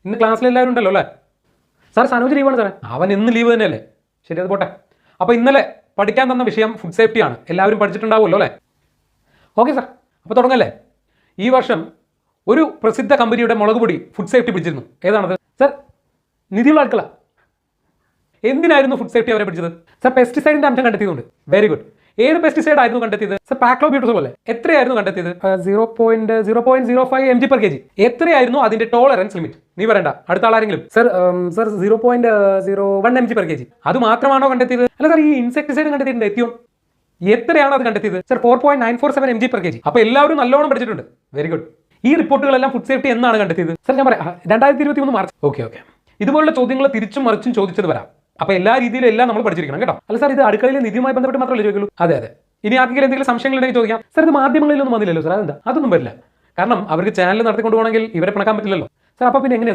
ഇന്ന് ക്ലാസ്സിൽ എല്ലാവരും ഉണ്ടല്ലോ അല്ലേ? സാർ സനോജ് ലീവാണ് സാറേ. അവൻ ഇന്ന് ലീവ് തന്നെയല്ലേ? ശരി, അത് പോട്ടെ. അപ്പോൾ ഇന്നലെ പഠിക്കാൻ തന്ന വിഷയം ഫുഡ് സേഫ്റ്റിയാണ്. എല്ലാവരും പഠിച്ചിട്ടുണ്ടാവുമല്ലോ അല്ലേ? ഓക്കെ സാർ, അപ്പോൾ തുടങ്ങല്ലേ. ഈ വർഷം ഒരു പ്രസിദ്ധ കമ്പനിയുടെ മുളക് പൊടി ഫുഡ് സേഫ്റ്റി പിടിച്ചിരുന്നു. ഏതാണത് സാർ? നിധിയുള്ള അടുക്കള. എന്തിനായിരുന്നു ഫുഡ് സേഫ്റ്റി അവരെ പിടിച്ചത് സാർ? പെസ്റ്റിസൈഡിന്റെ അംശം കണ്ടെത്തിയതുകൊണ്ട്. Very good. ഏത് പെസ്റ്റിസൈഡ് ആയിരുന്നു കണ്ടെത്തിയത് സാർ? പാക്ലോബ്യൂട്ടസോൾ അല്ലേ? എത്രയായിരുന്നു കണ്ടെത്തിയത്? 0.05 mg/kg. എത്രയായിരുന്നു അതിന്റെ ടോളറൻസ് ലിമിറ്റ്? നീ പറയണ്ട, അടുത്ത ആളാരെങ്കിലും. Sir 0.01 mg/kg. അത് മാത്രമാണോ കണ്ടെത്തിയത്? അല്ല സാർ, ഈ ഇൻസെക്ടിസൈഡ് കണ്ടെത്തിയിട്ടുണ്ട് എത്തിയോ? എത്രയാണ് അത് കണ്ടെത്തിയത് സാർ? 4.947 mg/kg. അപ്പോൾ എല്ലാവരും നല്ലോണം പഠിച്ചിട്ടുണ്ട്. Very good. ഈ റിപ്പോർട്ടുകളെല്ലാം ഫുഡ് സേഫ്റ്റി എന്നാണ് കണ്ടെത്തിയത് സാർ? ഞാൻ പറയാം, 2023 മാർച്ച്. ഓക്കെ. ഇതുപോലുള്ള ചോദ്യങ്ങൾ തിരിച്ചും മറിച്ചും ചോദിച്ചത് വരാം. അപ്പോൾ എല്ലാ രീതിയിലും എല്ലാം നമ്മൾ പഠിച്ചിരിക്കണം കേട്ടോ. അല്ല സാർ, ഇത് അടുക്കളയിലെ നിധിയുമായി ബന്ധപ്പെട്ട് മാത്രമല്ലേ ചോദിക്കുള്ളൂ? അതെ. ഇനി ആർക്കെങ്കിലും എന്തെങ്കിലും സംശയങ്ങളുണ്ടെങ്കിൽ ചോദിക്കാം സാർ. ഇത് മാധ്യമങ്ങളിലൊന്നും വന്നില്ലല്ലോ സാർ? അതെന്താ? അതൊന്നും വരില്ല. കാരണം അവർക്ക് ചാനൽ നടത്തിക്കൊണ്ടു പോകണമെങ്കിൽ ഇവരെ പിണക്കാൻ പറ്റില്ലല്ലോ സാർ. അപ്പോൾ പിന്നെ എങ്ങനെ